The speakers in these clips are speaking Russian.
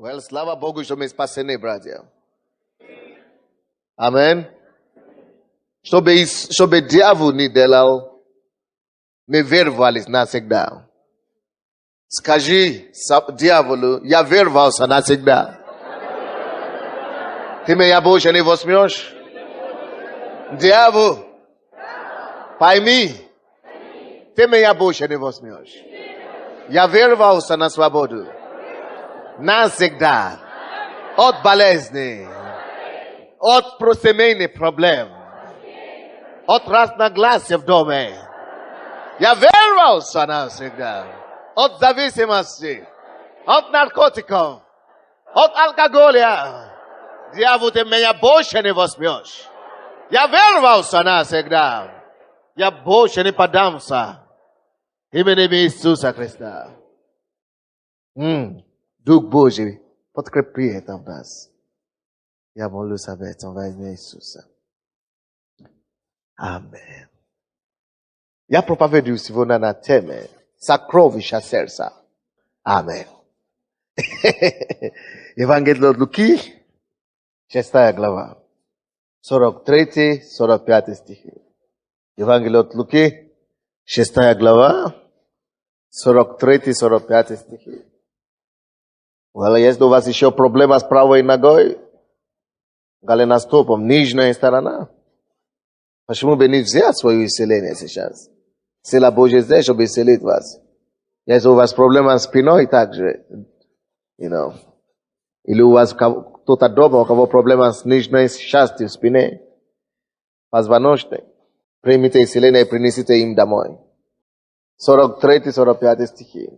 Well, слава Богу, что мы спасены, братья. Аминь. Чтобы дьявол не делал, мы вырвались навсегда. Скажи дьяволу, я вырвался навсегда. Ты меня больше не возьмешь? Дьявол, пойми, ты меня больше не возьмешь. Я вырвался на свободу. Навсегда. От болезни. От семейных проблем. От разногласия в доме. Я вырвался навсегда. От зависимости. От наркотиков. От алкоголя. Дьявол, ты меня больше не возьмешь. Я вырвался навсегда. Я больше не подамся. Именем Иисуса Христа. Дух Божий, подкрепи это в нас. Я молюсь об этом во имя Иисуса. Аминь. Я проповедую сегодня на теме сокровища сердца. Аминь. Евангелие от Луки, 6 глава, 43-45 стихи. Евангелие от Луки, 6 глава, 43-45 стихи. Если у вас еще проблема с правой ногой, голеностопом, нижняя сторона, почему бы не взять свое исцеление сейчас? Сила Божья здесь, чтобы исцелить вас. Если у вас проблема с спиной, также, или у вас кто-то дома, у кого проблема с нижней частью спины, позвоночной, примите исцеление и принесите им домой. 43-45 стихи.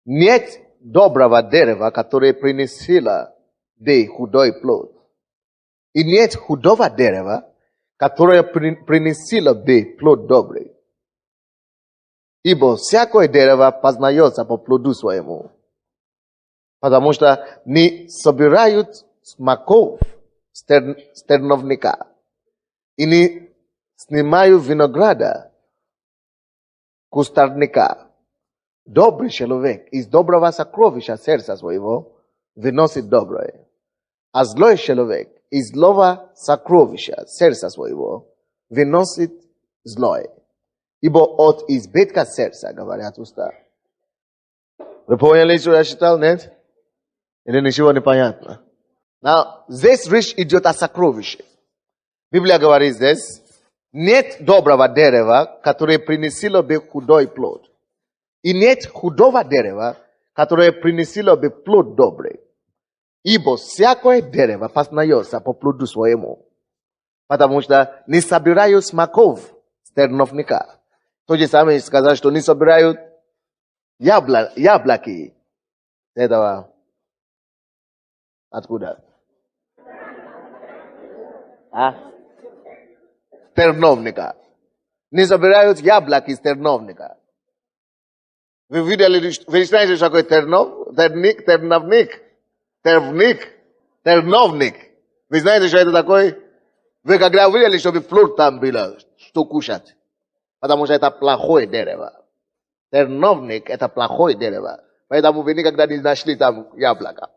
Нет доброго дерева, которое приносило бы худой плод. И нет худого дерева, которое приносило бы плод добрый. Ибо всякое дерево познается по плоду своему. Потому что не собирают смаков с терновника. И не снимают винограда кустарника. Добрый человек из доброго сокровища сердца своего выносит доброе. А злой человек из злого сокровища сердца своего выносит злое. Ибо от избытка сердца говорят уста. Вы поняли, что я читал, нет? Или ничего не понятно? Здесь речь идет о сокровище. Библия говорит здесь, нет доброго дерева, которое приносило бы худой плод. И нет худого дерева, которое приносило бы плод добрый. Ибо всякое дерево познается по плоду своему. Потому что не собирают смаков с терновника. То же самое сказать, что не собирают яблоки. Этого откуда? Терновника. Не собирают яблоки с терновника. Вы видели, вы знаете, что такое терновник? Вы знаете, что это такое? Вы когда увидели, чтобы плод там было, что кушать? Потому что это плохое дерево. Терновник – это плохое дерево. Поэтому вы никогда не нашли там яблоко.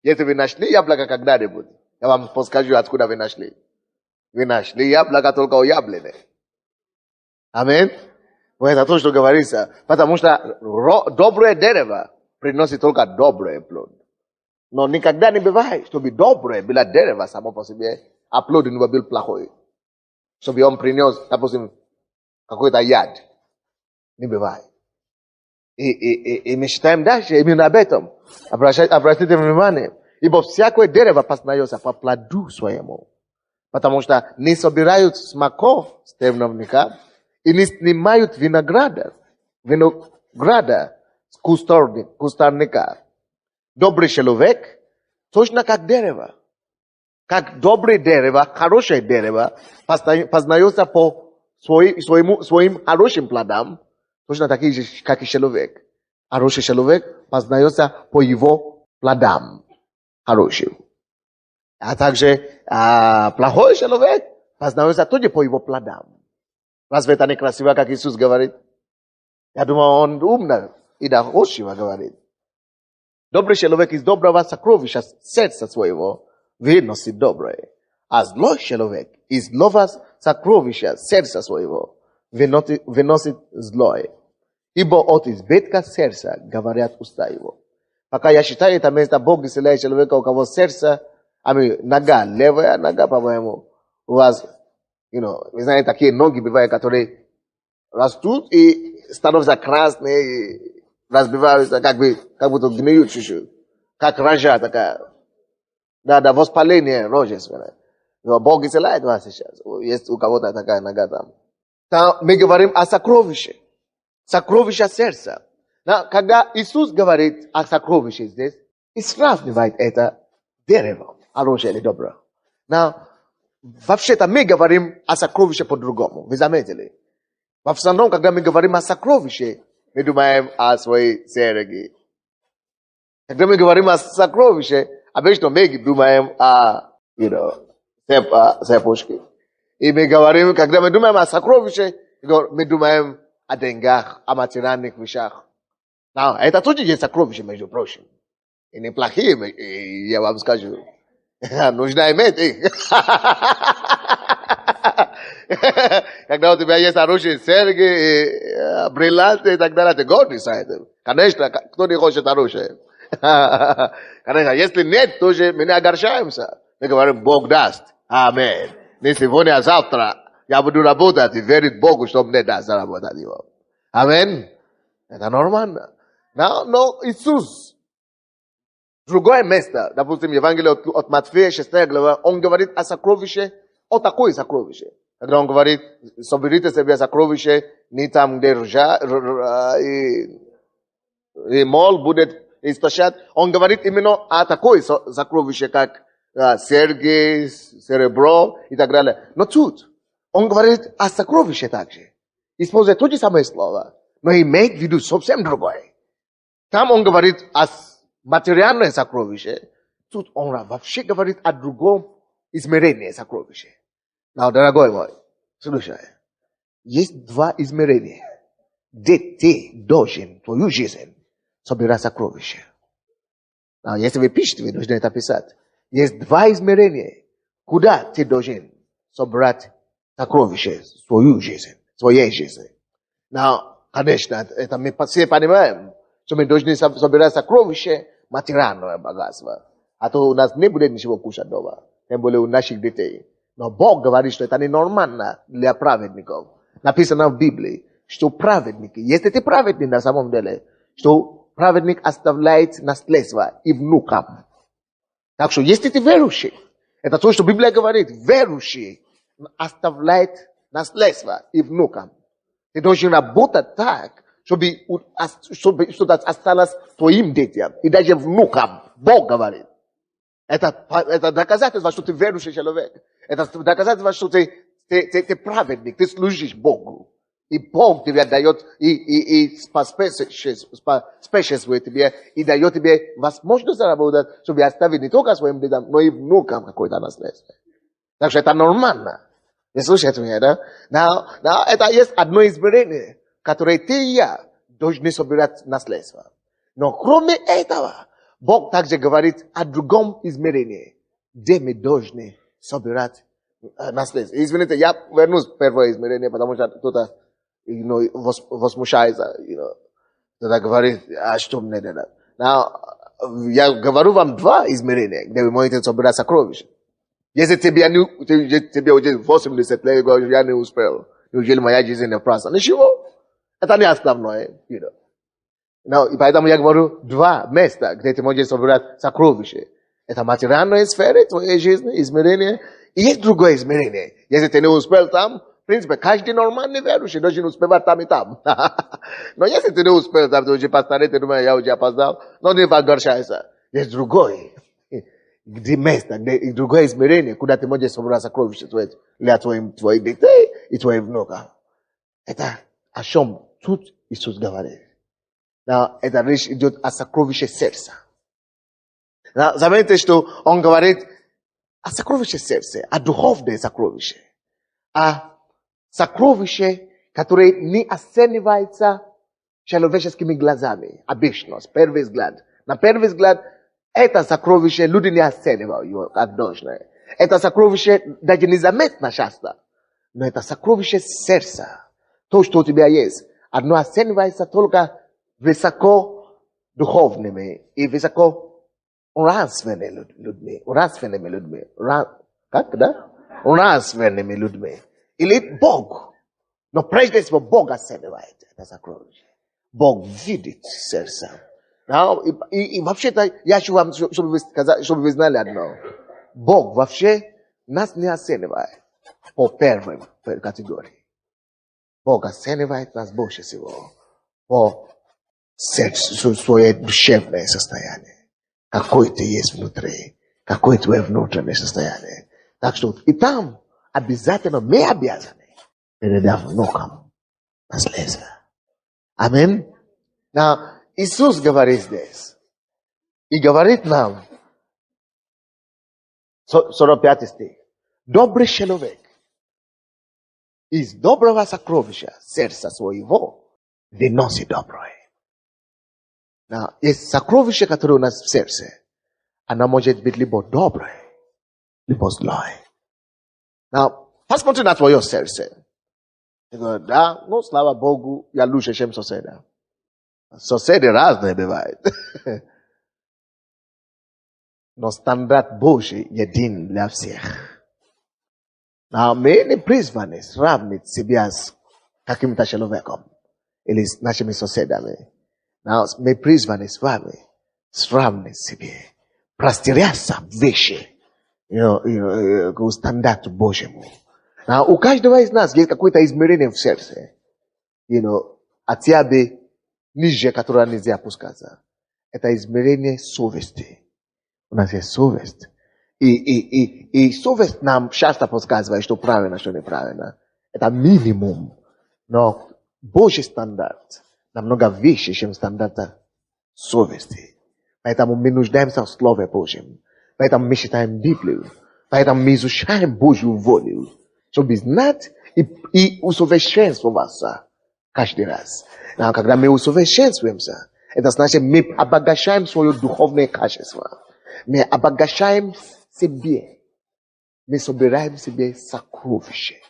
Если вы нашли яблоко когда-нибудь, я вам подскажу, откуда вы нашли. Вы нашли яблоко только у яблони. Аминь. Это то, что говорится. Потому что доброе дерево приносит только добрый плод. Но никогда не бывает, чтобы доброе было дерево само по себе, а плод у него был плохой. Чтобы он принес, допустим, какой-то яд. Не бывает. И мы считаем дальше именно об этом. Обратите внимание. Ибо всякое дерево познается по плоду своему. Потому что не собирают смаков с терновника и не снимают винограда с кустарника. Добрый человек точно как дерево. Как доброе дерево, хорошее дерево познается по своим хорошим плодам. Точно такие же, как и человек. Хороший человек познается по его плодам. Хорошим. А также плохой человек познается тоже по его плодам. Разве это не красиво, как Иисус говорит? Я думаю, он умно и доходчиво говорит. Dobry człowiek jest dobra sakrowisza serca swojego, wynosi dobre. A zły człowiek jest złowa sakrowisza serca swojego, wynosi złe. Ибо от избытка сердца говорят уста его. Пока я считаю, это место Бог исцеляет человека, у кого сердце, нога, левая нога, по-моему, у вас, вы знаете, такие ноги бывают, которые растут и становятся красные, и разбиваются, как будто гниют чуть-чуть. Как рожа такая. Да, воспаление рожественное. Но Бог исцеляет вас сейчас. Есть у кого-то такая нога там. Там мы говорим о сокровище. Сокровище сердца. Когда Иисус говорит о сокровище здесь, и сравнивает это дерево, хорошее или доброе. Вообще-то мы говорим о сокровище по-другому. Вы заметили? В основном, когда мы говорим о сокровище, мы думаем о своей серьге. Когда мы говорим о сокровище, обычно мы думаем о, цепочке. И мы говорим, когда мы думаем о сокровище, мы думаем о деньгах, о материальных вещах. Это тоже есть сокровища, между прочим. И неплохие, я вам скажу. Нужно иметь их. Когда у тебя есть хорошие серьги, бриллианты и так далее, ты гордишься этим. Конечно, кто не хочет хорошее. Конечно, если нет, тоже мы не огорчаемся. Мы говорим, Бог даст. Аминь. Не сегодня, а завтра. Я буду работать и верить Богу, что мне даст заработать его. Аминь. Это нормально. Но Иисус, другое место, допустим, Евангелие от Матфея, 6 глава, он говорит о сокровище, о такое сокровище. Когда он говорит, соберите себе сокровище, не там, где ржа, и мол будет истощать. Он говорит именно о такое сокровище, как серьги, серебро и так далее. Но тут он говорит о сокровище также. Используя то же самое слово, но имеет в виду совсем другое. Там он говорит о материальном сокровище, тут он вообще говорит о другом измерении сокровища. Дорогой мой, слушай, есть два измерения, где ты должен твою жизнь собирать сокровища. Если вы пишете, вы должны это писать. Есть два измерения, куда ты должен собрать сокровища свою жизнь, своей жизни. Конечно, это мы все понимаем, что мы должны собирать сокровища, материальное богатство. А то у нас не будет ничего кушать дома, тем более у наших детей. Но Бог говорит, что это ненормально для праведников. Написано в Библии, что праведники, если ты праведник на самом деле, что праведник оставляет наследство и внукам. Так что, если ты верующий, это то, что Библия говорит, верующий оставляет наследство и внукам. Ты должен работать так, чтобы что-то осталось твоим детям и даже внукам. Бог говорит. Это доказательство, что ты верующий человек. Это доказательство, что ты праведник, ты служишь Богу. И Бог тебе дает, и спешествует тебе, и дает тебе возможность заработать, чтобы оставить не только своим детям, но и внукам какое-то наследство. Так что это нормально. Вы слушаете меня, да? Это есть одно измерение, которое ты и я должны собирать наследство. Но кроме этого, Бог также говорит о другом измерении, где мы должны собирать наследство. Извините, я вернусь в первое измерение, потому что кто-то возмущается, кто-то говорит, а что мне надо? Я говорю вам два измерения, где вы можете собирать сокровища. Если тебе уже 80 лет, я не успел, неужели моя жизнь не просто? Ничего, это не основное. И поэтому я говорю два места, где ты можешь собирать сокровища. Это материальная сфера твоей жизни, измерение. И есть другое измерение. Если ты не успел там, в принципе, каждый нормальный верующий должен успевать там и там. Но если ты не успел там, ты уже постарел, ты думаешь, я уже опоздал, но не огорчайся. Есть другое. Где место, другое измерение, куда ты можешь собрать сокровища для твоих детей и твоих внуков. Это о чем тут Иисус говорит. Это речь идет о сокровище сердца. Заметьте, что он говорит о сокровище сердца, о духовное сокровище. О сокровище, которое не оценивается человеческими глазами, обычно, с первый взгляд. На первый взгляд, это сокровище люди не оценивают его как должное. Это сокровище даже незаметно часто. Но это сокровище сердца. То, что у тебя есть. Оно оценивается только высоко духовными и высоко нравственными людьми. Как, да? Нравственными людьми. Или Бог. Но прежде всего Бог оценивает это сокровище. Бог видит сердце. И вообще-то, я хочу вам, чтобы вы знали одно. Бог вообще нас не оценивает по первой категории. Бог оценивает нас больше всего по свое душевное состояние. Какое ты есть внутри. Какое твое внутреннее состояние. Так что и там обязательно мы обязаны передав внукам наследство. Аминь. Иисус говорит здесь. И говорит нам, 45 стих. Добрый человек из доброго сокровища сердца своего выносит доброе. Есть сокровище, которое у нас в сердце. Оно может быть либо доброе, либо злое. Посмотри на твое сердце. И говорю, да, ну, слава Богу, я лучше, чем соседа. Соседи разные бывают. Но стандарт Божий един для всех. Мы не призваны сравнить себя с каким-то человеком или с нашими соседами. Мы призваны с вами сравнить себе, простираться в вещи к стандарту Божьему. У каждого из нас есть какое-то измерение в сердце. Хотя бы ниже, которое нельзя опускаться. Это измерение совести. У нас есть совесть. И совесть нам часто подсказывает, что правильно, что неправильно. Это минимум. Но Божий стандарт намного выше, чем стандарт совести. Поэтому мы нуждаемся в Слове Божьем. Поэтому мы читаем Библию. Поэтому мы изучаем Божью волю. Чтобы знать и усовершенствоваться каждый раз. Когда мы усовершенствуемся, это значит, мы обогащаем свое духовное качество. Мы обогащаем себе. Мы собираем себе сокровище.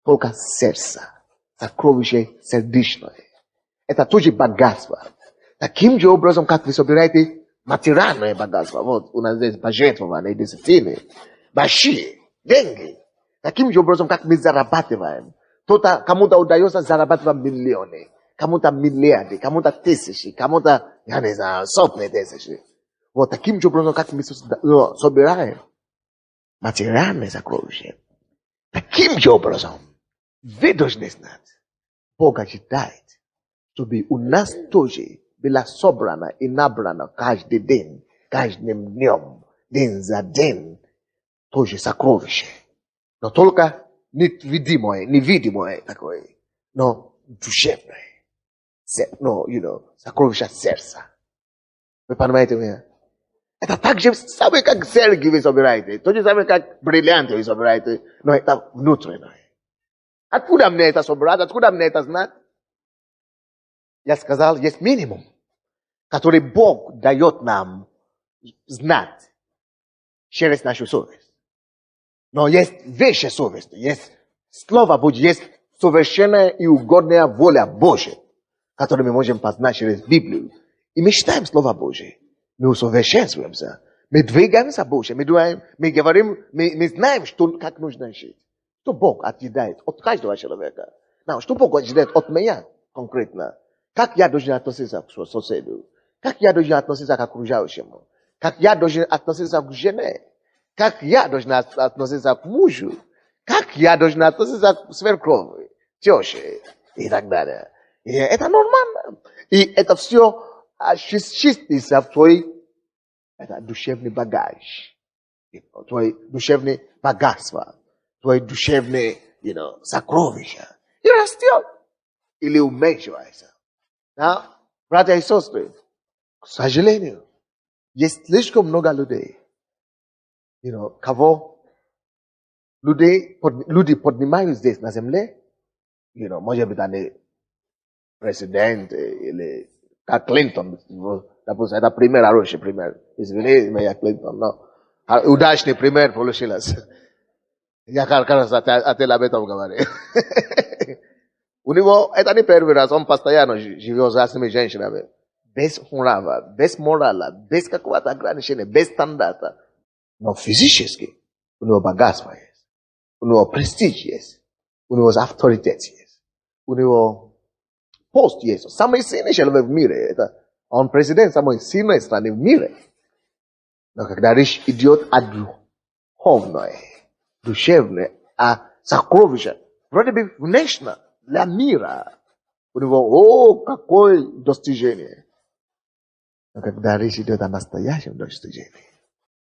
Только сердце. Сокровище сердечное. Это тоже богатство. Таким же образом, как вы собираете материальное богатство. Вот у нас здесь пожертвования, десятины, большие деньги. Таким же образом, как мы зарабатываем. Кто-то, кому-то удается зарабатывать миллионы, кому-то миллиарды, кому-то тысячи, кому-то, я не знаю, сотни тысяч. Вот таким же образом, как мы собираем материальные сокровища. Таким же образом, вы должны знать, Бог ожидает, чтобы у нас тоже было собрано и набрано каждый день, каждым днем, день за день, тоже сокровище. Но только невидимое такое, но душевное. Сокровище сердца. Вы понимаете меня? Это так же самое, как серьги вы собираете. То же самое, как бриллианты вы собираете. Но это внутреннее. Откуда мне это собрать? Откуда мне это знать? Я сказал, есть минимум, который Бог дает нам знать через нашу совесть. Но есть вещи совести, есть Слово Божье, есть совершенная и угодная воля Божья, которую мы можем познать через Библию. И мы читаем Слово Божье. Мы усовершенствуемся. Мы двигаемся Божье. Мы говорим, мы знаем, как нужно жить. Что Бог ожидает от каждого человека. Что Бог ожидает от меня конкретно. Как я должен относиться к соседу. Как я должен относиться к окружающему. Как я должен относиться к жене. Как я должен относиться к мужу. Как я должен относиться к свекрови, теще и так далее. И это нормально. И это все чистится в твой душевный багаж. Твой душевный богатство. Твой душевный, сокровища. И растет. Или уменьшивается. Братья и сестры, к сожалению, есть слишком много людей, кого люди поднимают здесь на земле, может быть, они президент или как Клинтон, Допустим, это пример хороший пример. Извини, я Клинтон, но удачный пример получилось. Я как раз о тебе об этом говорю. У него, это не первый раз, он постоянно живет с разными женщинами. Без права, без морала, без какого-то ограничения, без стандарта. Но физически у него богатство есть. У него престиж есть. У него авторитет есть. У него пост есть. Самый сильный человек в мире. Это он президент самой сильной страны в мире. Но когда речь идет о духовной, душевной, о сокровище, вроде бы внешне, для мира, у него, какое достижение. Но когда речь идет о настоящем достижении,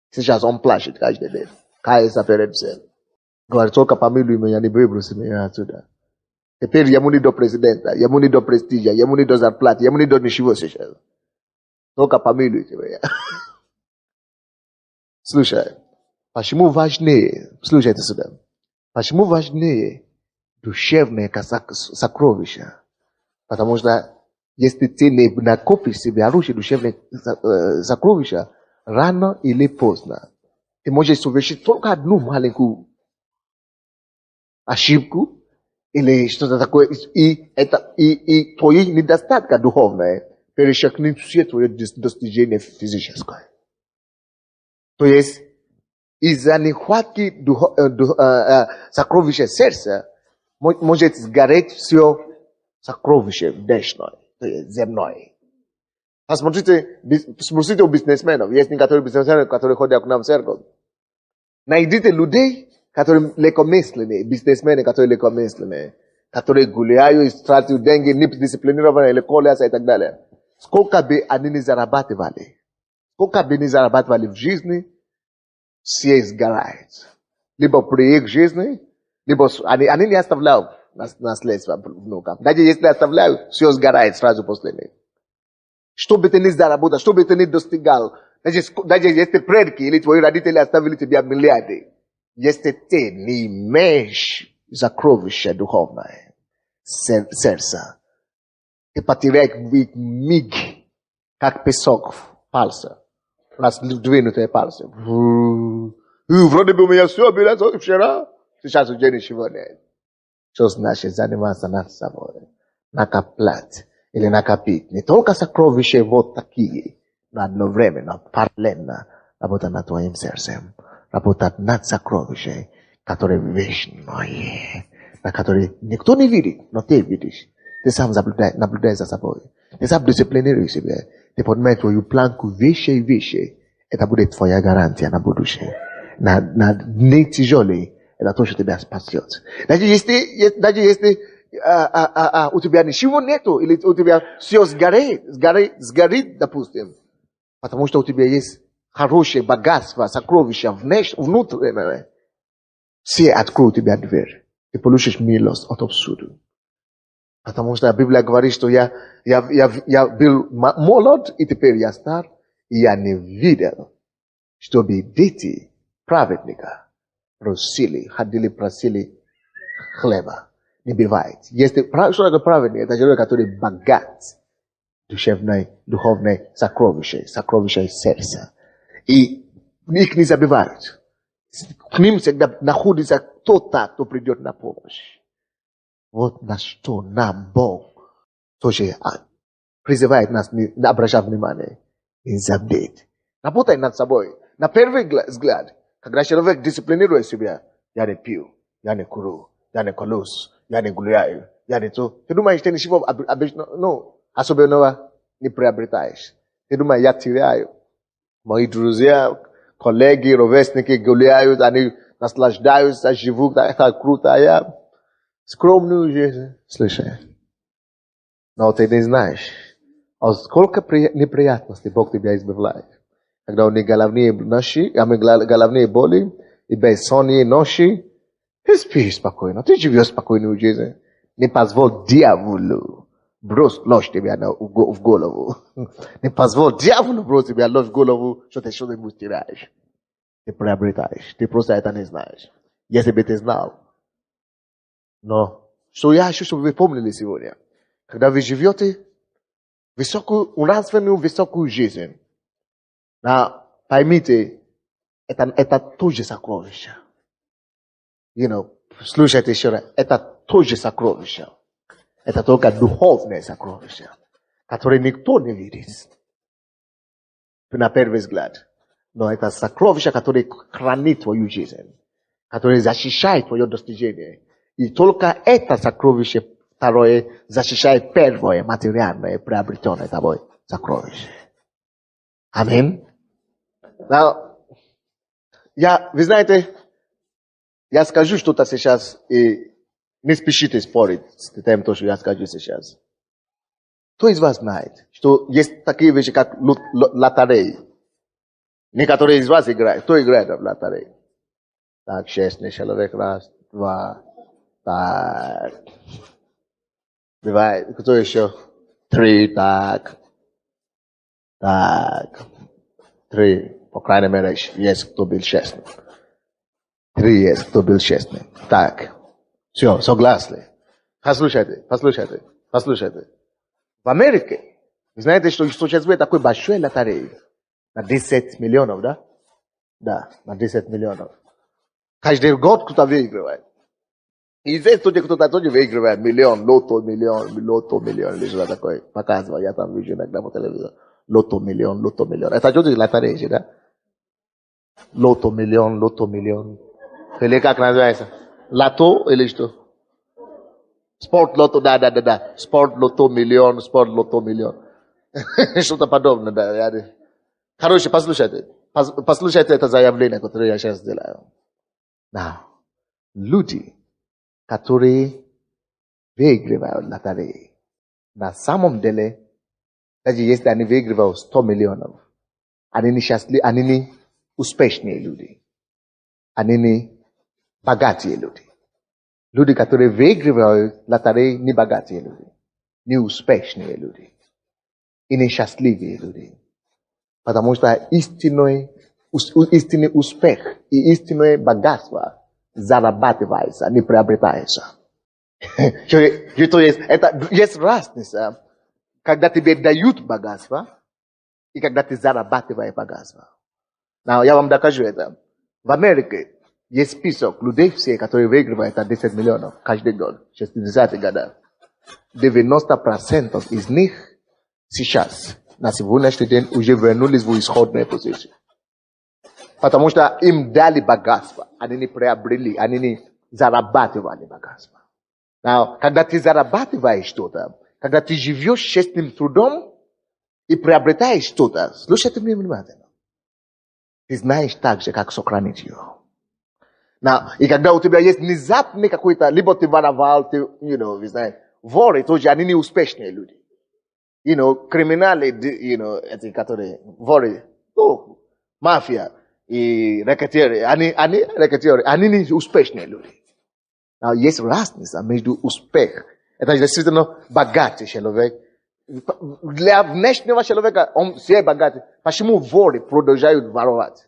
сейчас он плачет каждый день, кается перед всем. Говорит, только помилуй меня, не выброси меня отсюда. Теперь ему не до президента, ему не до престижа, ему не до зарплаты, ему не до ничего сейчас. Только помилуйте меня. Слушай, почему важнее, слушайте сюда, почему важнее душевное сокровище? Потому что если ты не накопишь себе хорошее душевное сокровище, рано или поздно, ты можешь совершить только одну маленькую ошибку или что-то такое, и твои недостатки духовные перешагнут все твои достижения физическое. То есть, из-за нехватки сокровища сердца может сгореть все сокровище вечное, то есть земное. Посмотрите, спросите у бизнесменов, есть некоторые бизнесмены, которые ходят к нам в церковь. Найдите людей, которые легкомысленные, бизнесмены, которые легкомысленные, которые гуляют, тратят деньги, не дисциплинированные, или колятся и так далее. Сколько бы они не зарабатывали, сколько бы не зарабатывали в жизни, все сгорают. Либо при их жизни, либо они не оставляют наследство внукам. Даже если оставляют, все сгорает сразу после них. Что бы ты ни заработал, что бы ты ни достигал, даже если предки или твои родители оставили тебе миллиарды, если ты не имеешь сокровища духовное, сердца, ты потеряешь миг, как песок в пальце, раздвинутые пальцы. Вроде бы у меня все было вчера, сейчас уже ничего нет. Что значит заниматься над собой, накоплять или накопить не только сокровища вот такие, но одновременно, параллельно работать над твоим сердцем, работать над сокровищем, которые вечные, на которые никто не видит, но ты видишь. Ты сам наблюдаешь за собой. Ты сам дисциплинируешь себя. Ты поднимаешь твою планку выше и выше. Это будет твоя гарантия на будущее. На дни тяжелые, это то, что тебя спасет. Даже если у тебя ничего нету, или у тебя все сгорит, допустим, потому что у тебя есть хорошее богатство, сокровища внутреннее, все откроют тебе дверь. Ты получишь милость отовсюду. Потому что Библия говорит, что я был молод, и теперь я стар, и я не видел, чтобы дети праведника просили хлеба. Не бывает. Если человек праведник, это человек, который богат духовное сокровище сердца. И их не забывают. К ним всегда находится кто-то, кто придет на помощь. Вот на что нам Бог тоже призывает нас не обращать внимание, не забыть. Работай над собой. На первый взгляд, когда человек дисциплинирует себя, я не пью, я не курю, я не колюсь, я не гуляю, я не то. Ты думаешь, ты ничего особенного не приобретаешь. Ты думаешь, я теряю. Мои друзья, коллеги, ровесники гуляют, они наслаждаются, живут, так круто, а я скромную жизнь. Слушай, но ты не знаешь, сколько неприятностей Бог тебя избавляет. Когда у них головные боли, и бессонные ночи, ты спишь спокойно, ты живешь спокойную жизнь. Не позволь дьяволу бросить ложь тебя в голову. Не позволь дьяволу бросить тебя ложь в голову, что ты что-нибудь теряешь. Ты приобретаешь, ты просто это не знаешь. Если бы ты знал. Но что я хочу, чтобы вы помнили сегодня. Когда вы живете высокую жизнь. Поймите, это тоже сокровище. Слушайте еще раз, это тоже сокровище. Это только духовное сокровище, которое никто не видит на первый взгляд. Но это сокровище, которое хранит твою жизнь, которое защищает твое достижение. И только это сокровище, второе, защищает первое, материальное, приобретенное тобой сокровище. Аминь. Вы знаете, я скажу что-то сейчас, и не спешите спорить с тем, что я скажу сейчас. Кто из вас знает, что есть такие вещи, как лотереи? Некоторые из вас играют. Кто играет в лотереи? Так, 6 человек, раз, два, так. Давай, кто еще? 3, так. 3. По крайней мере, есть кто был честный. 3 есть кто был честный. Так. Все, согласны. Послушайте. В Америке, вы знаете, что существует такой большой лотерей на 10 миллионов, да? Да, на 10 миллионов. Каждый год кто-то выигрывает. И здесь кто-то тоже выигрывает миллион, лото миллион, или что-то такое. Показываю, я там вижу иногда по телевизору. Лото миллион. Это тоже лотерей, да? Лото миллион. Или как называется? Лото или что? Спорт лото, да. Спорт лото миллион. Что-то подобное, да. Короче, послушайте. Послушайте это заявление, которое я сейчас сделаю. Люди, которые выигрывают лотереи, на самом деле, даже если они выигрывают 100 миллионов, они не успешные люди. Они не богатые люди. Люди, которые выигрывают лотереи, не богатые люди. Не успешные люди. И несчастливые люди. Потому что истинный успех и истинное богатство зарабатывается, не приобретается. То есть, есть разница, когда тебе дают богатство и когда ты зарабатываешь богатство. Я вам докажу это. В Америке есть список людей, все, которые выигрывают 10 миллионов каждый год, 60-х годах. 90% из них сейчас, на сегодняшний день, уже вернулись в исходную позицию. Потому что им дали богатство, они не приобрели, они не зарабатывали богатство. Когда ты зарабатываешь что-то, когда ты живешь честным трудом и приобретаешь что-то, слушайте меня внимательно. Ты знаешь так же, как сохранить его. И когда у тебя есть внезапный какой-то, либо ты воровал, вы знаете, воры тоже, они не успешные люди. Криминалы, эти, которые, воры, мафия и рекетиры, они не успешные люди. Есть разница между успехом. Это действительно богатый человек. Для внешнего человека он все богатый. Почему воры продолжают воровать?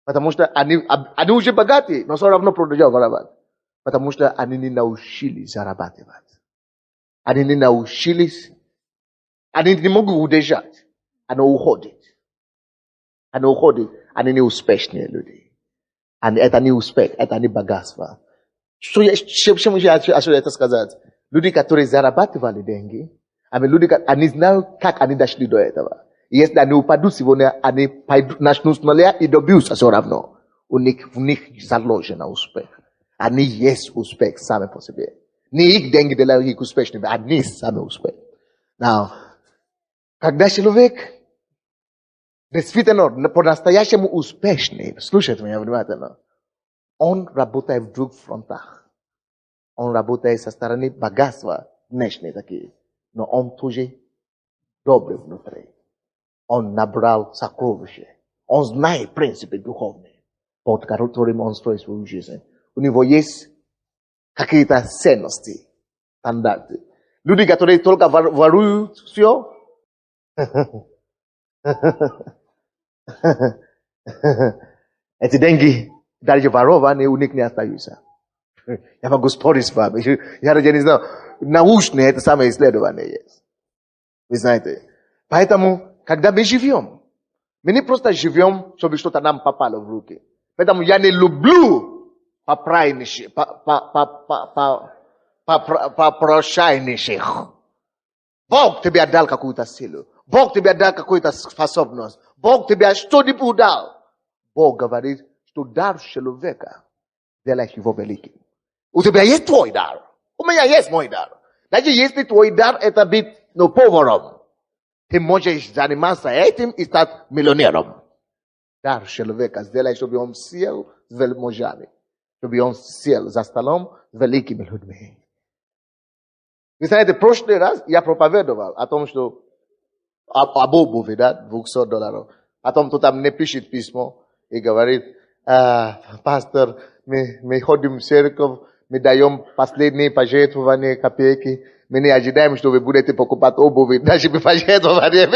Потому что они уже богатые, но все равно продолжают воровать. Потому что они не научились зарабатывать. Они не научились. Они не могут удержать. Они уходят. Они не успешные люди. Это не успех, это не богатство. Что я хочу это сказать? Люди, которые зарабатывали деньги, они знают, как они дошли до этого. Если они упадут сегодня, они начнут с нуля и добьются все равно. В них заложен успех. Они есть успех сами по себе. Не их деньги делают их успешными, они сами успех. Когда человек действительно по-настоящему успешный, слушайте меня внимательно, он работает в двух фронтах. Он работает со стороны богатства внешние такие, но он тоже добрый внутри. Он набрал сокровища. Он знает принципы духовные, под которыми он строит свою жизнь. У него есть какие-то ценности, стандарты. Люди, которые только воруют все, эти деньги, даже ворованные, у них не остаются. Я могу спорить с вами. Я не знаю, научные это самое исследование есть. Вы знаете, Поэтому, когда мы живем, мы не просто живем, чтобы что-то нам попало в руки. Поэтому я не люблю попрошайнейших. Бог тебе дал какую-то силу. Бог тебе дал какую-то способность. Бог тебе что-нибудь дал. Бог говорит, что дар человека делает его великим. У тебя есть твой дар. У меня есть мой дар. Даже если твой дар это быть поваром, ты можешь заниматься этим и стать миллионером. Дар человека сделает, чтобы он сел с вельможами. Чтобы он сел за столом с великими людьми. Вы знаете, в прошлый раз я проповедовал о том, что об обуви, да, $200. Потом кто там мне пишет письмо и говорит, пастор, мы ходим в церковь, мы даем последние пожертвования, копейки, мы не ожидаем, что вы будете покупать обуви, даже без пожертвования.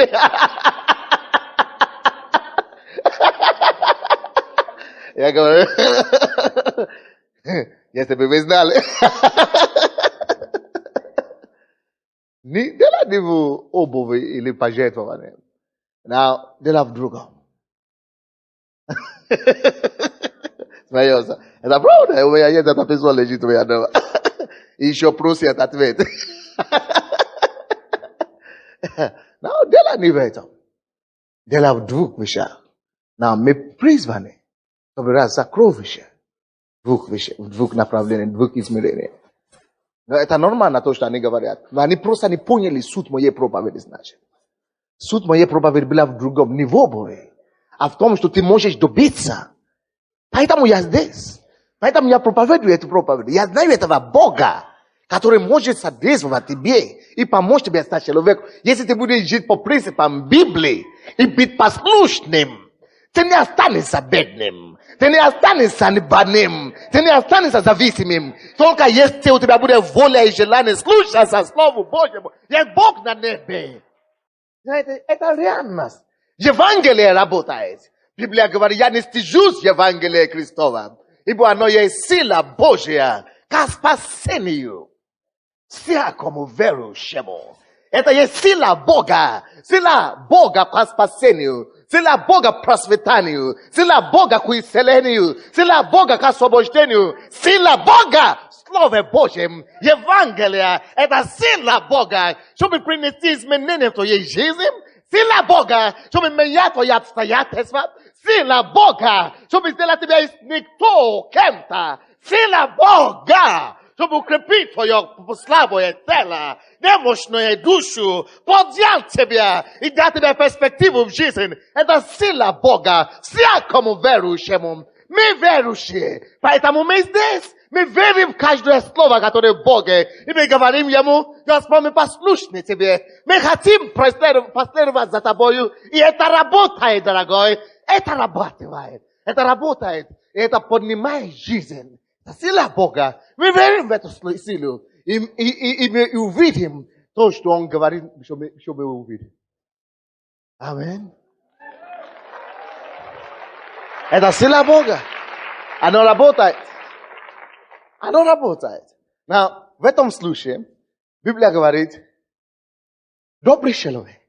Я говорю, если бы вы знали. Не делайте вы обуви или пожертвования. Now, дело в другом. Смеется. Это правда, у меня есть эта письмо лежит у меня дома. И еще просит ответ. Now, дело не в этом. Дело в двух вещах. Now, мы призваны собирать сокровища в двух направлениях, в двух измерениях. Но это нормально то, что они говорят. Но они просто не поняли суть моей проповеди, значит. Суть моей проповеди была в другом, не в обуви, а в том, что ты можешь добиться. Поэтому я здесь. Поэтому я проповедую эту проповедь. Я знаю этого Бога, который может содействовать тебе и помочь тебе стать человеком. Если ты будешь жить по принципам Библии и быть послушным, ты не останешься бедным. Ты не останешься больным. Ты не останешься зависимым. Только если у тебя будет воля и желание слушаться Слову Божьему, есть Бог на небе. Знаете, это реальность. Евангелие работает. Библия говорит, я не стыжусь Евангелия Христова, ибо оно есть сила Божья к спасению всякому верующему. Это есть сила Бога к спасению. Сила Бога к процветанию, сила Бога к исцелению, сила Бога к освобождению, сила Бога в Слове Божьем. Евангелие – это сила Бога, чтобы принести изменения в твоей жизни, сила Бога, чтобы менять твои обстоятельства, сила Бога, чтобы сделать тебя из никто кем-то, сила Бога, чтобы укрепить твое слабое тело, немощную душу, поднять тебя и дать тебе перспективу в жизни. Это сила Бога всякому верующему. Мы верующие, поэтому мы здесь. Мы верим в каждое слово, которое в Боге. И мы говорим Ему, Господь, мы послушны Тебе. Мы хотим последовать за Тобою. И это работает, дорогой. Это работает. И это поднимает жизнь. Это сила Бога. Мы верим в эту силу. И мы увидим то, что Он говорит, что мы увидим. Аминь. Это сила Бога. Оно работает. Но в этом случае Библия говорит, добрый человек.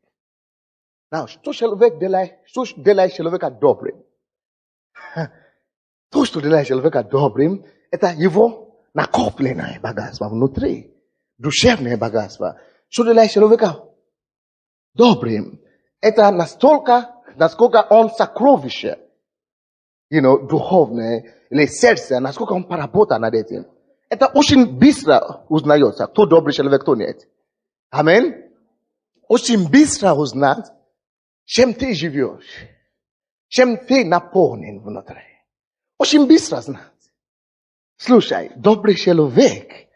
Что делает человека добрым? То, что делает человека добрым, это его накопленное богатство внутри. Душевное богатство. Что делает человека добрым? Это насколько он сокровище, духовное, или сердце, насколько он поработал над этим. Это очень быстро узнается, кто добрый человек, кто нет. Аминь. Очень быстро узнать, чем ты живешь, чем ты наполнен внутри. Очень быстро знать. Слушай, добрый человек,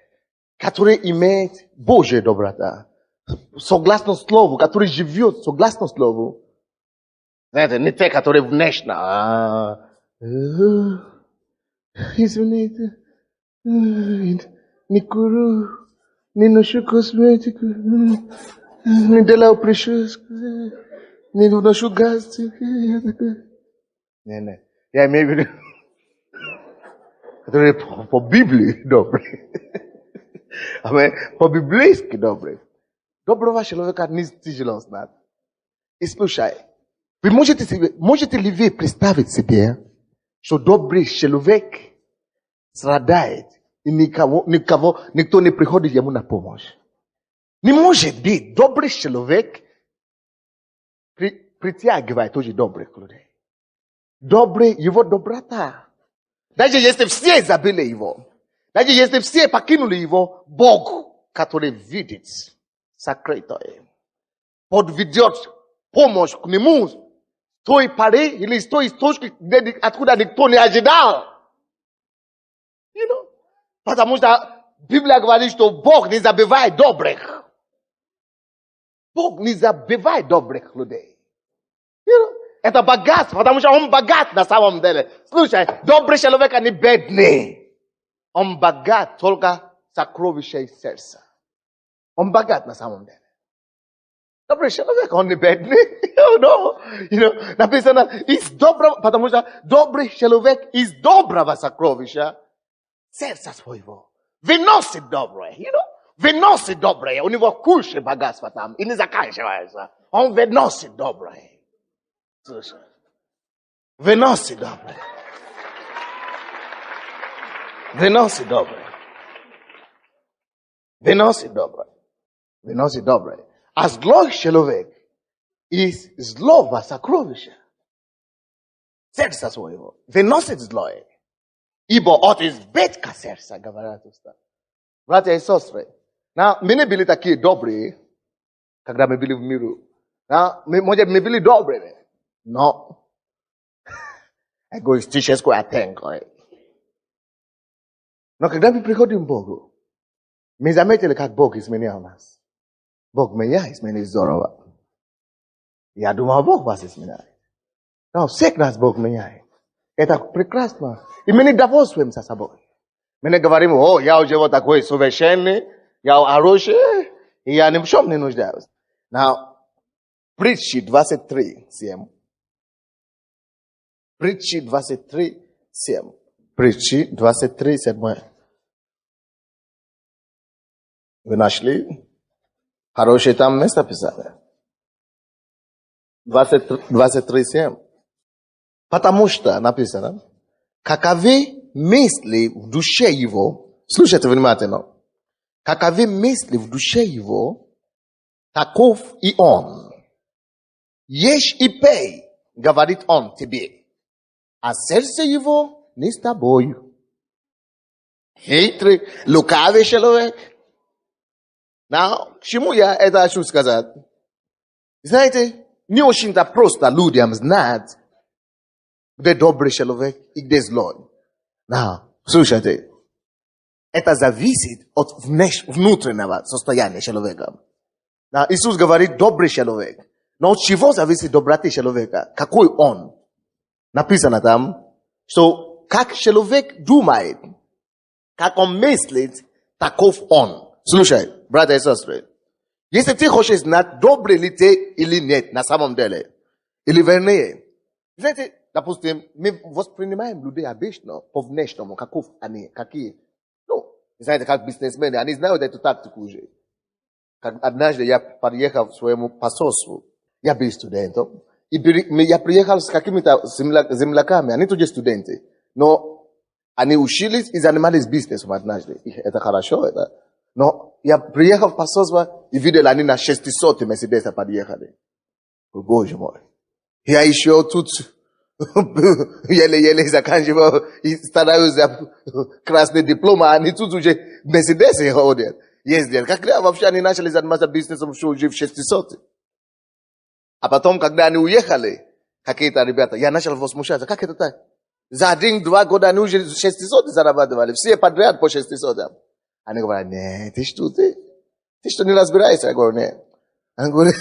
который имеет Божью доброту, согласно Слову, который живет согласно Слову. Знаете, не те, которые внешне. Извините, не курю, не ношу косметику, не делаю прическу, не ношу галстуки. Не. Я имею в виду, которые по Библии добрые. По библейски добрые. Доброго человека не тяжело знать. И слушай, вы можете ли вы представить себе, что добрый человек страдает, и никто не приходит ему на помощь? Не может быть, добрый человек притягивает тоже добрых людей. Добрый, его доброта. Даже если все забыли его, даже если все покинули его, Бог, который видит сокрытое, подведет помощь к нему с той поры или с той точки, откуда никто не ожидал. Потому что Библия говорит, что Бог не забывает добрых. Бог не забывает добрых людей. Это богатство, потому что он богат на самом деле. Слушай, добрый человек, не бедный. Он богат только сокровища из сердца. Он богат на самом деле. Добрый человек, он не бедный. Написано, из доброго, потому что добрый человек из доброго сокровища сердца своего выносит доброе. Выносит доброе. У него куча богатства там. И не заканчивается. Он выносит доброе. Слушай. Выносит доброе. Выносит доброе. Выносит доброе. Выносит доброе. А злой человек из злого сокровища сердца своего выносит злое. Ибо от избытка сердца, говорят уста. Братья и сестры, мы не были такие добрые, когда мы были в миру. Мы были добрыми, но эгоистическую оттенку. Но когда мы приходим к Богу, мы заметили, как Бог изменял нас. Бог меня изменил здорово. Я думал, Бог вас изменяет. Но всех нас Бог меняет. Это прекрасно. И мы не довольствуемся собой. Мы не говорим, я уже вот такой совершенный, я хороший, и я ни в чем не нуждаюсь. Now, Притчи 23:7. Притчи 23:7. Притчи 23:7. Вы нашли? Хорошее там место писали. 23:7. Потому что написано, каковы мысли в душе его, слушайте внимательно, каковы мысли в душе его, таков и он. Ешь и пей, говорит он тебе, а сердце его не с тобою. Хитрый, лукавый человек. К чему я это хочу сказать? Знаете, не очень-то просто людям знать, где добрый человек и где злой. Слушайте, это зависит от внутреннего состояния человека. Иисус говорит, добрый человек. Но от чего зависит доброта человека? Какой он? Написано там, что как человек думает, как он мыслит, таков он. Слушай, братья и сестры, если ты хочешь знать, добрый ли ты или нет на самом деле, или вернее, знаете, допустим, мы воспринимаем людей обычно по внешнему, каков они, какие. Знаете, как бизнесмены, они знают эту тактику уже. Как однажды я подъехал к своему посольству, я был студентом, и я приехал с какими-то земляками, они тоже студенты, но они учились и занимались бизнесом однажды. И это хорошо, это. Но я приехал в посольство и видел, они на 600 Мерседеса подъехали. Боже мой. Я еще тут еле-еле заканчивал и стараюсь за красный диплом, а они тут уже Мерседесы ходят, ездят. Когда вообще они начали заниматься бизнесом, что уже в 600. А потом, когда они уехали, какие-то ребята, я начал возмущаться. Как это так? За 1-2 года они уже 600 зарабатывали. Все подряд по 600. Они говорят, нет, ты что не разбираешься? Я говорю, нет. Они говорят,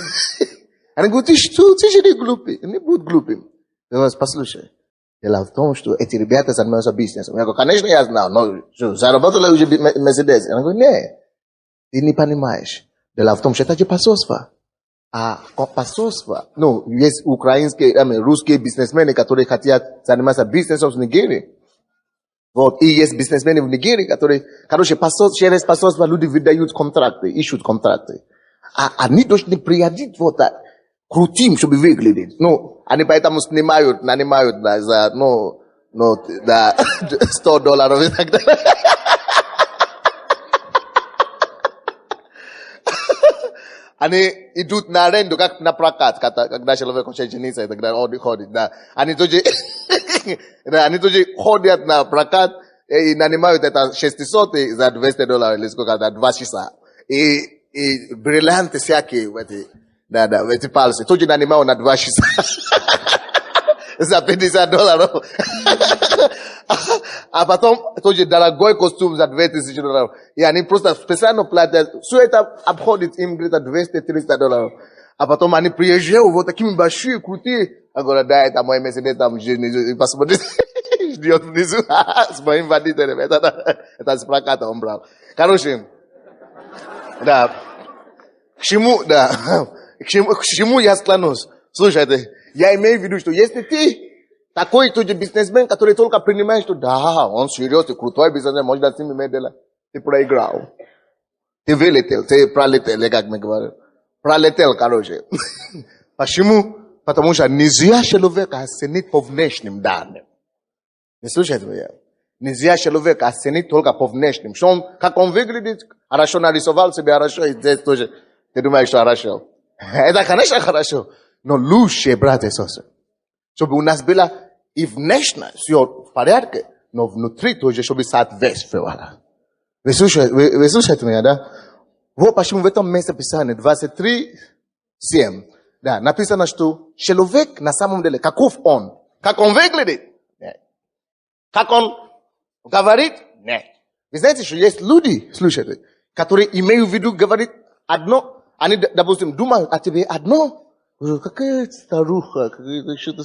ты что, ты же не глупый. Не будь глупым. Я говорю, послушай, дело в том, что эти ребята занимаются бизнесом. Я говорю, конечно, я знал, но что, заработали уже Мерседес. Они говорят, нет, ты не понимаешь. Дело в том, что это же посольство. А посольство, есть украинские, русские бизнесмены, которые хотят заниматься бизнесом в Нигерии. Вот, и есть бизнесмены в Нигерии, которые, через посольство люди выдают контракты, ищут контракты. А они должны приходить вот так. крутим, чтобы выглядеть. Ну, они поэтому нанимают, да, за, да, $100 и так далее. Они идут на аренду, как на прокат, когда человек хочет жениться, и так далее, он ходит, да. Они тоже ходят на прокат и нанимают это 600 за $200 или сколько, да, 2 часа. И бриллианты всякие в эти, да, в эти пальцы. Тоже нанимают на 2 часа. За $50. А потом тоже дорогой костюм за $2000. И они просто специально платят. Все это обходит им где-то $200-300. А потом они приезжают вот такими большие, крутые. Я говорю, да, это мой Мерседес, там, посмотри, ждет внизу, с моим водителем. Это с проката он брал. Короче, да. К чему я склонюсь? Слушайте, я имею в виду, что если ты такой тоже бизнесмен, который только принимает, что да, он серьезный, крутой бизнесмен, может с ним иметь дело. Ты проиграл. Ты вылетел, ты пролетел, как мы говорим. Пролетел, короче. Почему? Потому что нельзя человека оценить по внешним данным. Не слушайте меня. Нельзя человека оценить только по внешним. Как он выглядит, хорошо нарисовал себе, хорошо, и здесь тоже ты думаешь, что хорошо. Это, конечно, хорошо. Но лучше, братья и сестры, чтобы у нас было и внешне все в порядке, но внутри тоже, чтобы соответствовало. Вы слушаете меня, да? Вот почему в этом месте Писания 23:7, да, написано, что человек на самом деле, каков он? Как он выглядит? Нет. Как он говорит? Нет. Вы знаете, что есть люди, слушайте, которые имеют в виду говорить одно, они, допустим, думают о тебе одно. Какая старуха, какая-то что-то...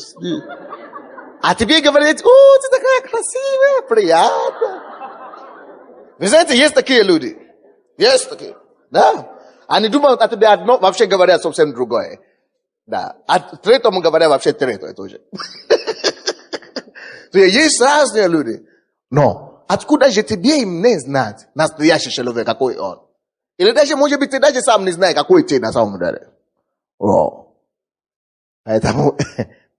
А тебе говорят, о, ты такая красивая, приятная. Вы знаете, есть такие люди. Есть такие. Да. Они думают о тебе одно, вообще говорят совсем другое. Да. А третьему говорят вообще третье тоже. Есть разные люди. Но откуда же тебе им не знать настоящий человек, какой он? Или даже, может быть, ты даже сам не знаешь, какой ты на самом деле. О. Поэтому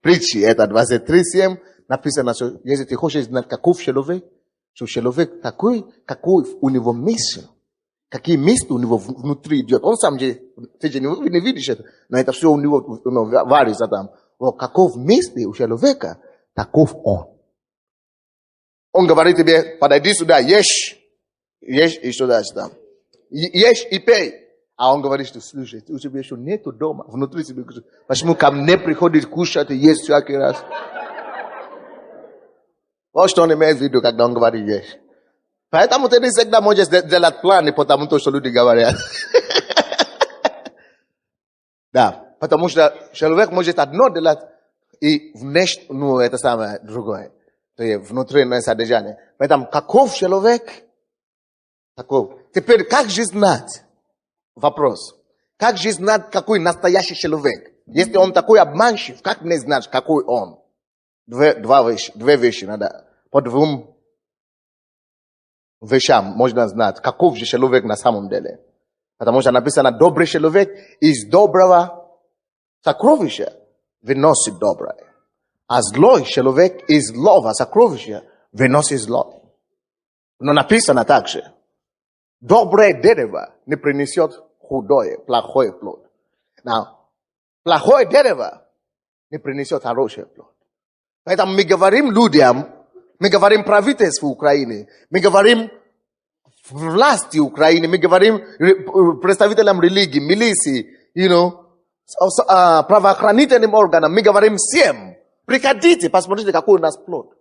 притчи, это 23:7, написано, что если ты хочешь знать, каков человек, что человек такой, какой у него мысль, какие мысли у него внутри идет. Он сам же, ты же не видишь это, но это все у него варится там. Вот каков мысли у человека, таков он. Он говорит тебе, подойди сюда, ешь и сюда, там. Ешь и пей. А он говорит, что слушай, у тебя еще нету дома. Внутри себя. Почему ко мне приходит кушать и есть всякий раз? Вот что он имеет в виду, когда он говорит ешь. Поэтому ты не всегда можешь делать планы, потому что люди говорят. Да, потому что человек может одно делать и внешне, это самое другое. То есть внутреннее содержание. Поэтому каков человек? Таков. Теперь как же знать? Вопрос. Как же знать, какой настоящий человек? Если он такой обманщик, как мне знать, какой он? Две вещи надо. По 2 вещам можно знать, каков же человек на самом деле. Потому что написано, добрый человек из доброго сокровища выносит доброе. А злой человек из злого сокровища выносит зло. Но написано также, доброе дерево не принесет худое, плохой плод. Плохое дерево не принесет хороший плод. Поэтому мы говорим людям, мы говорим правительству Украины, мы говорим власти Украины, мы говорим представителям религии, милиции, правоохранительным органам, мы говорим всем, приходите, посмотрите, какой у нас плод.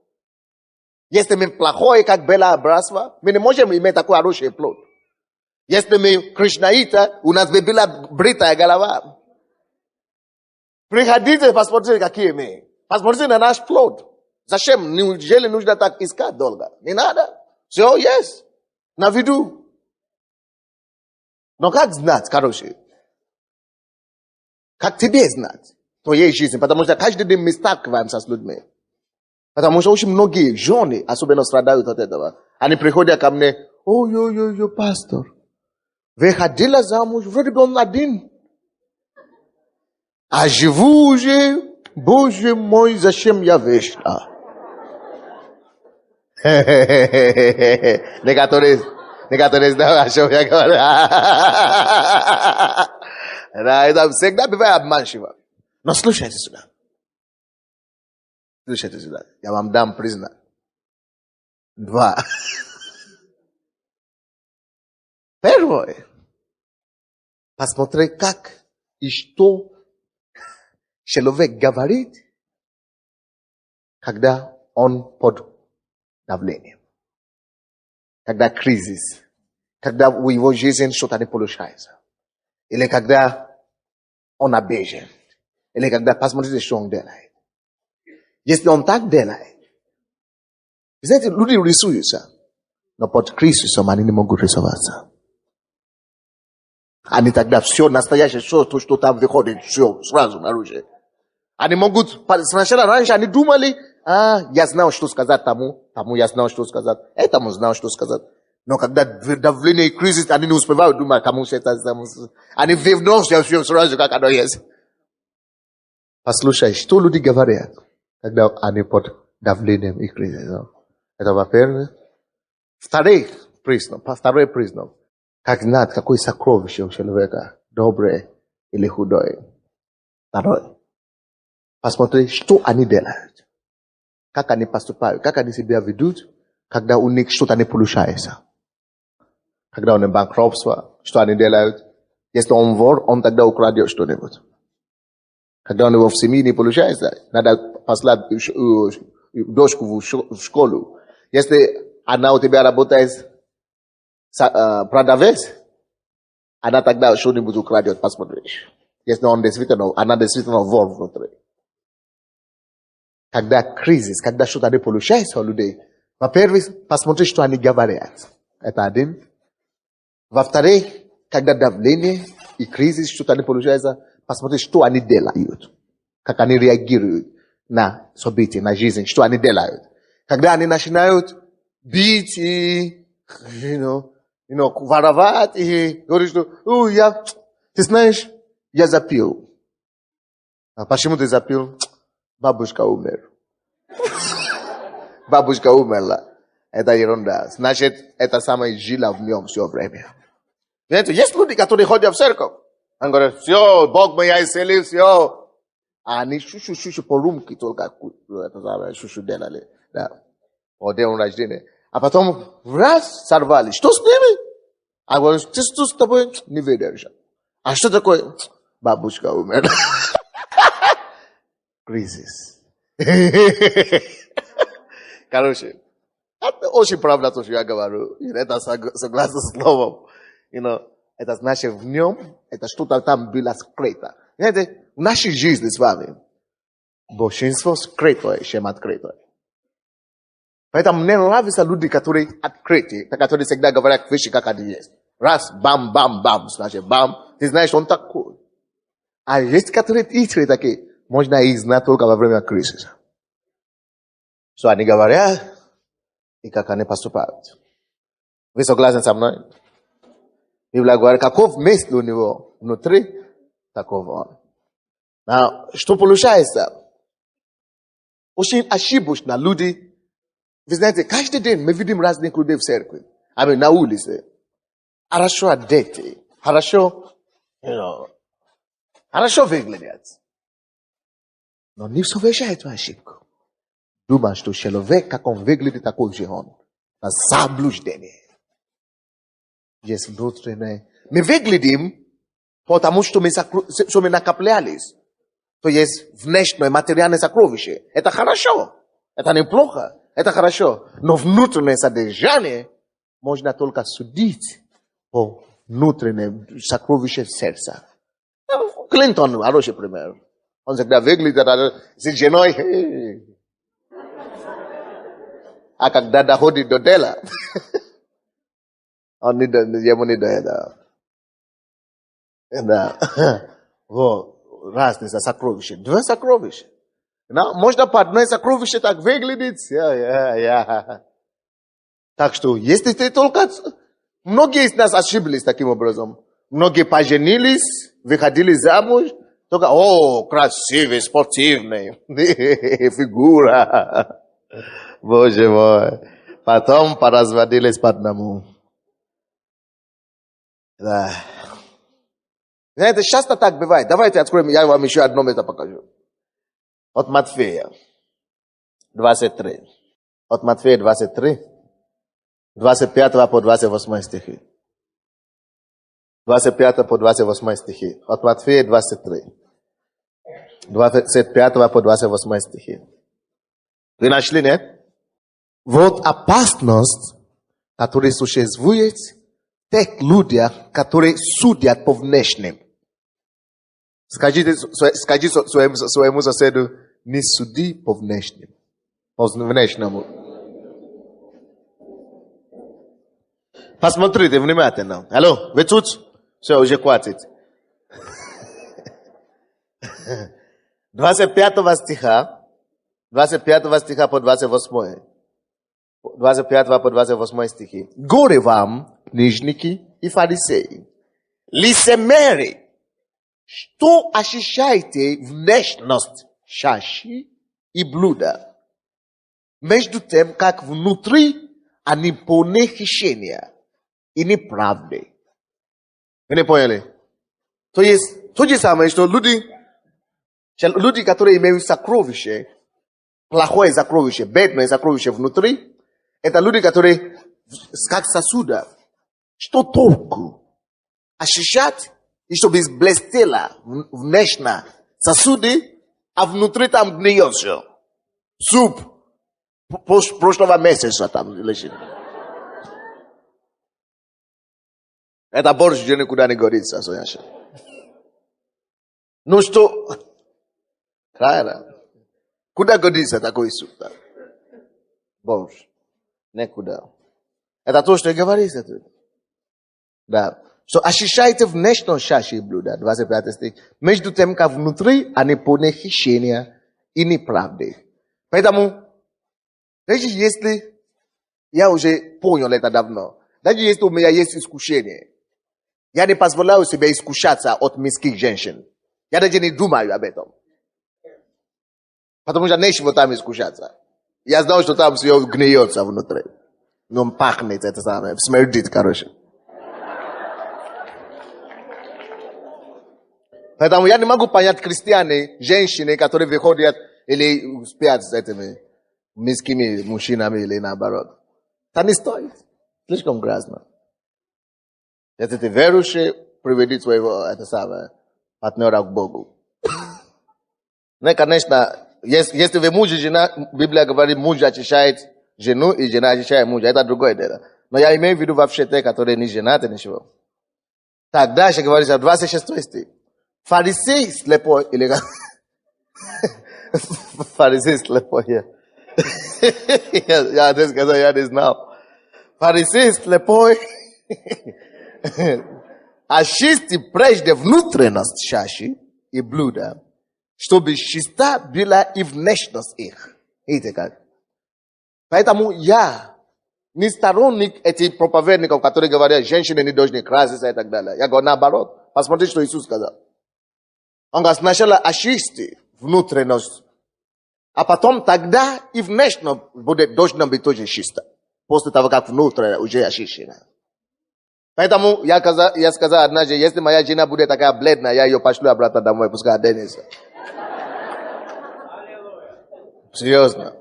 Если мы плохое, как Белое Братство, мы не можем иметь такой хороший плод. Если мы кришнаиты, у нас бы была бритая голова. Приходите, посмотрите, какие мы. Посмотрите на наш плод. Зачем? Неужели нужно так искать долго? Не надо. Все есть. На виду. Но как знать, короче? Как тебе знать твоей жизни? Потому что каждый день мы сталкиваемся с людьми. Потому что очень многие жены особенно страдают от этого. Они приходят ко мне, ой, пастор. Выходила замуж, вроде бы он один. А живу уже, Боже мой, зачем я вышла? Некоторые знают, о чем я говорю. Да, это всегда бывает обманчиво. Но слушайте сюда. Слушайте сюда. Я вам дам признак. 2. Первое. Посмотри, как и что человек говорит, когда он под давлением. Когда кризис. Когда в его жизни что-то не получается. Или когда он обижен. Или когда, посмотрите, что он делает. Если он так делает, знаете, люди рисуются, но под кризисом они не могут рисоваться. Они тогда все настоящее, все то, что там выходит, все сразу наружу. Они могут, сначала раньше они думали, я знал, что сказать тому я знал, что сказать, этому знал, что сказать. Но когда давление и кризис, они не успевают думать, кому это, они вновь все сразу, как оно есть. Послушай, что люди говорят, когда они под давлением и кризисом. Это во-первых. Второй признак. Как знать, какое сокровище у человека, доброе или худое. Второе. Посмотри, что они делают. Как они поступают, как они себя ведут, когда у них что-то не получается. Когда он банкротство, что они делают. Если он вор, он тогда украдет что-нибудь. Когда у него в семье не получается, надо послать дочку в школу. Если она у тебя работает продавец, она тогда что-нибудь украдет, посмотришь. Если она действительно вор внутри. Когда кризис, когда что-то не получается у людей, во-первых, посмотри, что они говорят. Это один. Во-вторых, когда давление и кризис, что-то не получается, посмотри, что они делают. Как они реагируют на события, на жизнь, что они делают. Когда они начинают бить и, воровать и говорить, что, ты знаешь, я запил. А почему ты запил? Бабушка умерла. Бабушка умерла. Это ерунда. Значит, это самое жило в нем все время. Знаете, есть люди, которые ходят в церковь. Они говорят, все, Бог меня исцелил, все. А они шушу по румке только шушу делали. Да. По день рождения. А потом раз сорвали. Что с ними? А говорю, ты что с тобой? Не выдержал. А что такое? Бабушка умерла. Кризис. Короче, это очень правда то, что я говорю. Это согласно с словом. Это значит в нем, это что-то там было скрыто. Знаете, в нашей жизни с вами большинство скрытое, чем открытое. Поэтому мне нравятся люди, которые открыты, которые всегда говорят вещи, как они есть. Раз, бам, бам, бам, значит, бам. Ты знаешь, он такой. А есть которые хитрые такие. Можно их знать только во время кризиса. Что они говорят и как они поступают. Вы согласны со мной? Библия говорит, каков место у него внутри, таков он. Но что получается? Очень ошибочно люди. Вы знаете, каждый день мы видим разных людей в церкви. На улице. Хорошо одеты. Хорошо выглядят. Но не совершает ошибку. Думаю, что человек, как он выглядит, такой же он. На заблуждение. Есть внутреннее. Мы выглядим, потому что мы накоплялись. То есть внешнее материальное сокровище. Это хорошо. Это неплохо. Это хорошо. Но внутреннее содержание можно только судить по внутреннему сокровищу сердца. Клинтон, хороший пример. Он всегда выглядит с женой. А когда доходит до дела, он ему не до этого. Да. Вот. Разница сокровища. Два сокровища. Можно по одной сокровище так выглядеть. Так что, если ты только... Многие из нас ошиблись таким образом. Многие поженились, выходили замуж, Только, красивый, спортивный. Фигура. Боже мой. Потом поразводились по одному. Да. Знаете, часто так бывает. Давайте откроем, я вам еще одно место покажу. От Матфея 23. От Матфея 23. 25 по 28 стихи. 25 по 28 стихи. От Матфея 23. 25 по 28 стихи. Вы нашли, нет? Вот опасность, которая существует в тех людях, которые судят по внешним. Скажите своему соседу, не суди по внешним. По внешнему. Посмотрите внимательно. Алло, вы тут? Все, уже хватит. 25 стиха по 28. 25 по 28 стихи. Горе вам, книжники и фарисеи, лицемеры, что ощущаете внешность чаши и блюда, между тем, как внутри они полны хищения и неправды. Вы не поняли? То есть, то же самое, что люди, которые имеют сокровище, плохое сокровище, бедное сокровище внутри, это люди, которые как сосуда. Что толку? Ощущать, и чтобы блестело внешне сосуды, а внутри там гниет все. Суп прошлого месяца там лежит. Это борщ уже никуда не годится, Соняша. Ну что? Правильно. Куда годится такой суп? Борщ. Никуда. Это то, что говорится тут. Да. Что ощущаете внешность чаши и блюда, 25 стих, между тем, как внутри они полны хищения и неправды. Поэтому, даже если, я уже понял это давно, даже если у меня есть искушение, я не позволяю себе искушаться от мирских женщин. Я даже не думаю об этом. Потому что нечего там искушаться. Я знал, что там все гниется внутри. Но пахнет это самое, смердит, короче. Поэтому я не могу понять крестьяне, женщины, которые выходят или спят с этими мирскими мужчинами или наоборот. Это не стоит. Слишком грязно. Если ты верующий, приведи своего партнера к Богу. Ну, конечно, если вы муж и жена, Библия говорит, муж очищает жену и жена очищает мужа. Это другое дело. Но я имею в виду вообще те, которые не женаты, ничего. Так, дальше говорится, 26 стих. Фарисей слепой или как? Фарисей слепой, я не сказал, я не знал. Фарисей слепой. Очисти прежде внутренность чаши и блюда, чтобы чиста была и внешность их. Видите как? Поэтому я не сторонник этих проповедников, которые говорят, женщины не должны краситься и так далее. Я говорю наоборот. Посмотрите, что Иисус сказал. Он говорит, сначала очисти внутренность, а потом тогда и внешность должна быть тоже чисто. После того, как внутренность уже очищена. Поэтому я сказал однажды, если моя жена будет такая бледная, я ее пошлю обратно домой, пускай оденется. Серьезно.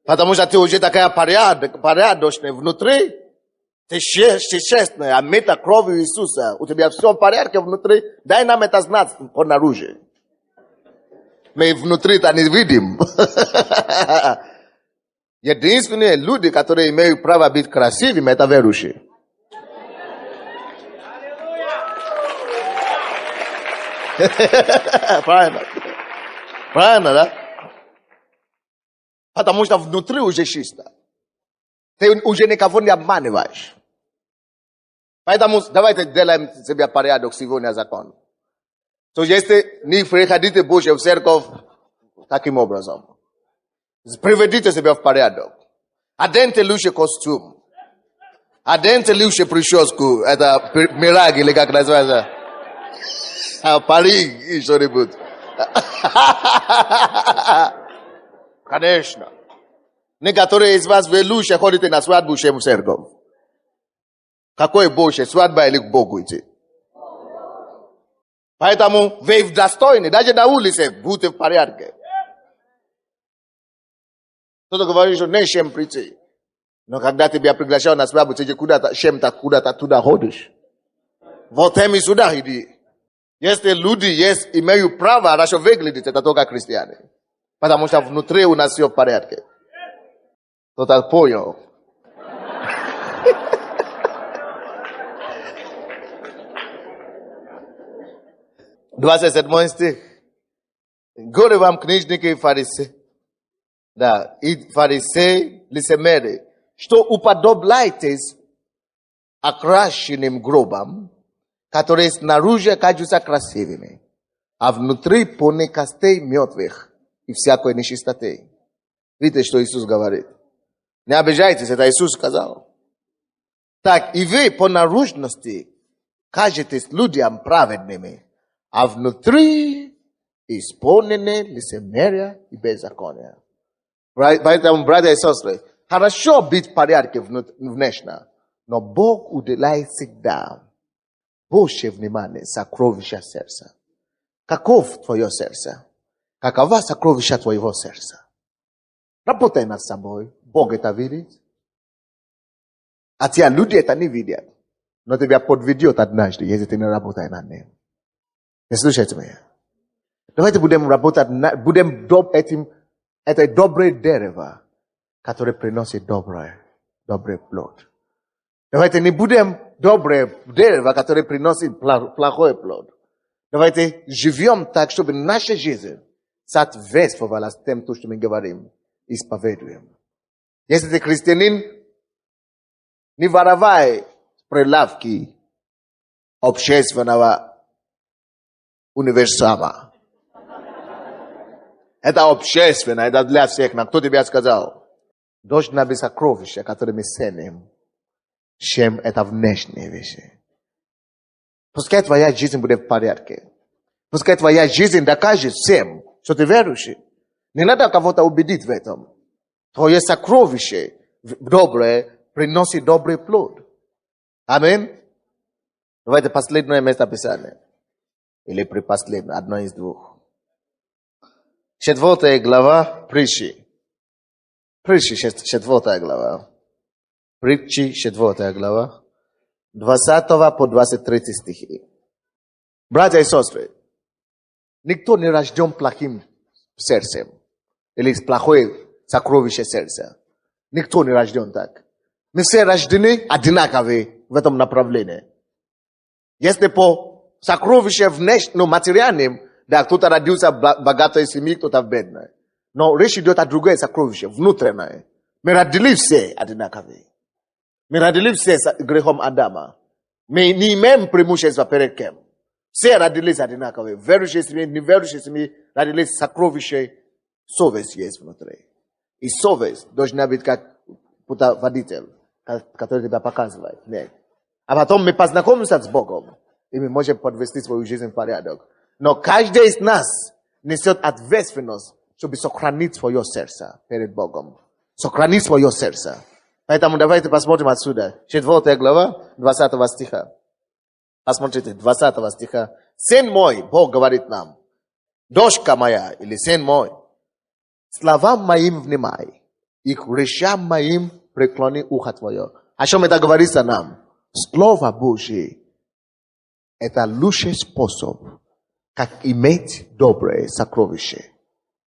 Потому что ты уже такая порядочная внутри, ты честная, омыта кровью Иисуса, у тебя все в порядке внутри, дай нам это знать по наружу. Мы внутри-то не видим. Единственные люди, которые имеют право быть красивыми, это верующие. Правильно. Правильно, да? Потому что внутри уже чисто. Ты уже никого не обманываешь. Поэтому давайте делаем себе порядок сегодня закон. То если не приходите больше в церковь таким образом, приведите себя в порядок. Оденьте лучше костюм. Оденьте лучше прическу. Это мираг или как называется? Парик и что-нибудь. Конечно. Некоторые из вас, вы лучше ходите на свадьбу, чем в церковь. Какой больше, свадьба или к Богу идти? Поэтому вы достойны, даже на улице будьте в порядке. Кто-то говорит, что не чем прийти. Но когда тебя приглашают на свадьбу, ты куда-то, чем-то куда-то туда ходишь. Вот им и сюда иди. Если люди имеют право, хорошо выглядеть, это только христиане. Потому что внутри у нас все в порядке. Кто-то понял. Двадцать 27 стих. Горе вам, книжники и фарисеи. Да, и фарисеи, лицемеры, что уподобляетесь окрашенным гробам, которые снаружи кажутся красивыми, а внутри полны костей мертвых и всякой нечистоты. Видите, что Иисус говорит? Не обижайтесь, это Иисус сказал. Так и вы по наружности кажетесь людям праведными, а внутри исполнены лицемерия и беззакония. Поэтому, братья и сестры, хорошо быть в порядке внешне, но Бог уделяет всегда больше внимания сокровища сердца. Каков твое сердце? Какова сокровища твоего сердца? Работай над собой. Бог это видит. А те люди это не видят. Но тебя подведет однажды, если ты не работаешь над ним. Не слушайте меня. Давайте будем работать, это доброе дерево, которое приносит добрый плод. Давайте не будем доброе дерево, которое приносит плохой плод. Давайте живем так, чтобы наша жизнь соответствовала с тем, что мы говорим, исповедуем. Если ты христианин, не воровай с прилавки общественного универсама. Это общественно, это для всех. Кто тебе сказал? Должна быть сокровище, которое мы ценим, чем это внешние вещи. Пускай твоя жизнь будет в порядке. Пускай твоя жизнь докажет всем, что ты верующий. Не надо кого-то убедить в этом. Твое сокровище доброе приносит добрый плод. Аминь. Давайте последнее место Писания. Или предпоследнее, одно из двух. 4 глава Притчи. Притчи 4 глава. Притчи 4 глава. 20 по 23 стихи. Братья и сестры, никто не рожден плохим сердцем. Или с плохой сокровищем сердца. Никто не рожден так. Мы все рождены одинаковые в этом направлении. Если по сокровищу внешнему, материальным, да, кто-то родился в богатой семье, кто-то в бедной. Но речь идет о другое сокровище, внутреннее. Мы родились все одинаковые. Мы родились все с грехом Адама. Мы не имеем преимущества перед кем. Все родились одинаковые. Верующие семьи, неверующие семьи родились сокровище. Совесть есть внутри. И совесть должна быть как путеводитель, который тебя показывает. Нет. А потом мы познакомимся с Богом. И мы можем подвести свою жизнь в порядок. Но каждый из нас несет ответственность, чтобы сохранить свое сердце перед Богом. Сохранить свое сердце. Поэтому давайте посмотрим отсюда. 4 глава, 20 стиха. Посмотрите, 20 стиха. Сын мой, Бог говорит нам, дочка моя или сын мой, словам моим внимай, и к речам моим преклони ухо твое. О чем это говорится нам? Слово Божье – это лучший способ, как иметь доброе сокровище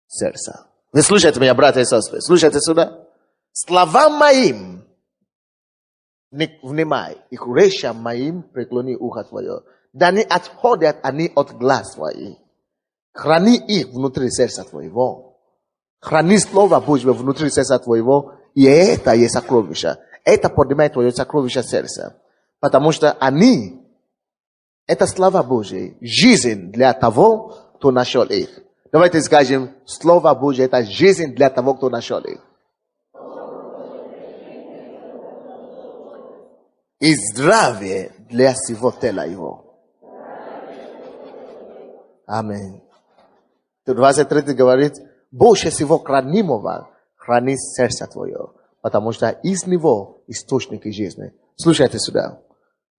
сердца. Вы слушаете меня, братья и сестры? Слушайте сюда. Словам моим внимай, и к речам моим преклони ухо твое. Да не отходят они от глаз твоих. Храни их внутри сердца твоего. Храни Слово Божье внутри сердца твоего, и это есть сокровище. Это поднимает твое сокровище сердца. Потому что они, это слова Божьи, жизнь для того, кто нашел их. Давайте скажем, Слово Божье это жизнь для того, кто нашел их. И здравие для всего тела его. Аминь. 23 говорит, больше всего хранимого храни сердце твое, потому что из него источники жизни. Слушайте сюда.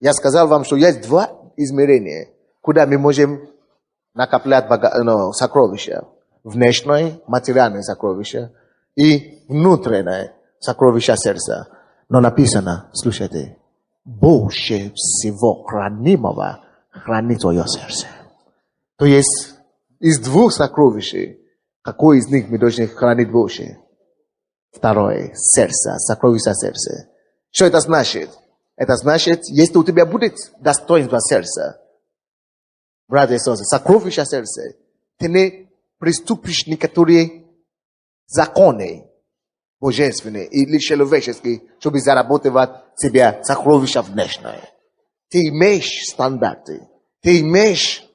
Я сказал вам, что есть два измерения, куда мы можем накоплять сокровища. Внешнее, материальное сокровище и внутреннее сокровище сердца. Но написано, слушайте, больше всего хранимого храни твое сердце. То есть, из двух сокровищ, какой из них мы должны хранить больше? Второе, сердце, сокровище сердца. Что это значит? Это значит, если у тебя будет достоинство сердца, братья и сестры, сокровища сердца, ты не приступишь некоторые законы божественные или человеческие, чтобы заработать себе сокровища внешнее. Ты имеешь стандарты, ты имеешь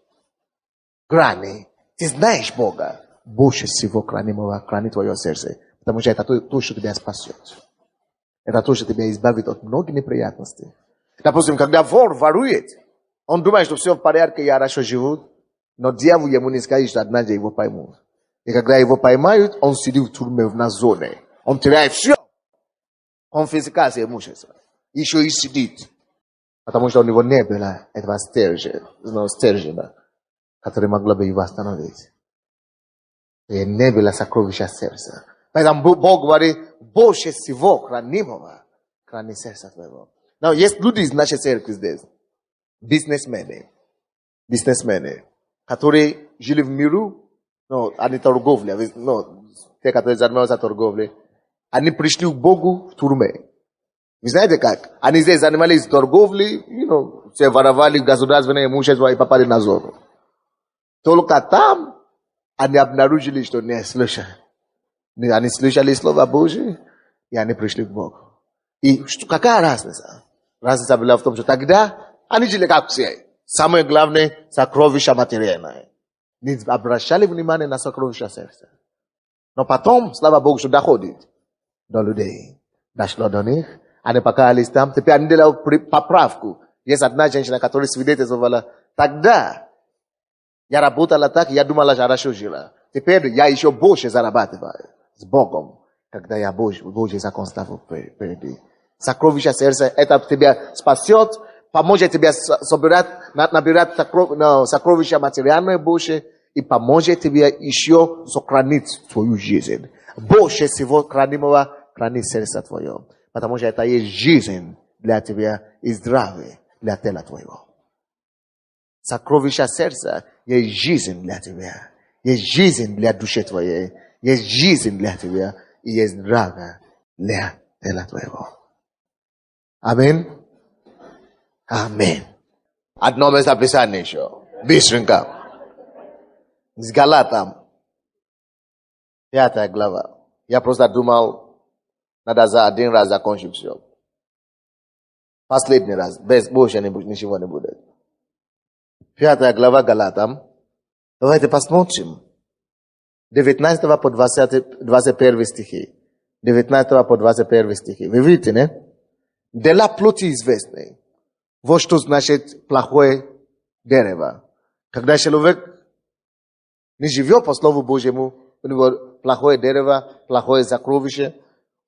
грани, ты знаешь Бога. Больше всего хранимого храни твое сердце, потому что это то, что тебя спасет. Это то, что тебя избавит от многих неприятностей. Допустим, когда вор ворует, он думает, что все в порядке, я хорошо живу, но дьявол ему не скажет, что однажды его поймут. И когда его поймают, он сидит в тюрьме на зоне. Он теряет все. Конфискация имущества. Еще и сидит. Потому что у него не было этого стержня, который могло бы его остановить. И не было сокровища сердца. Поэтому Бог говорит, больше всего хранимого храни сердце твоего. Но есть люди из нашей церкви здесь. Бизнесмены, которые жили в миру, они торговля, те, которые занимаются торговлей, они пришли к Богу в тюрьме. Вы знаете как? Они здесь занимались торговлей, все воровали государственное имущество и попали на зону. Только там они обнаружили, что не слышали. Они слышали Слово Божие, и они пришли к Богу. И какая разница? Разница была в том, что тогда они жили как все. Самое главное, сокровища материальное. Не обращали внимания на сокровища сердца. Но потом, слава Богу, что доходит до людей. Дошло до них, они покаялись там. Теперь они делали поправку. Есть одна женщина, которая свидетельствовала. Тогда я работала так, я думала, что хорошо жила. Теперь я еще больше зарабатываю с Богом, когда я Божий закон ставлю впереди. Сокровища сердца, это тебя спасет, поможет тебе набирать сокровища материальные больше и поможет тебе еще сохранить свою жизнь. Больше всего хранимого храни сердце твое, потому что это есть жизнь для тебя и здравие для тела твоего. Сокровища сердца есть жизнь для тебя, есть жизнь для души твоей, есть жизнь для тебя и есть здравие для тела твоего. Аминь. Аминь. Одно место Писания еще. Быстренько. С Галатам. 5 глава. Я просто думал, надо за один раз закончить все. Последний раз. Без больше ничего не будет. 5 глава Галатам. Давайте посмотрим. 19 по 21 стихи. 19 по 21 стихи. Вы видите, не? Дела плоти известны. Вот что значит плохое дерево. Когда человек не живет по Слову Божьему, у него плохое дерево, плохое сокровище,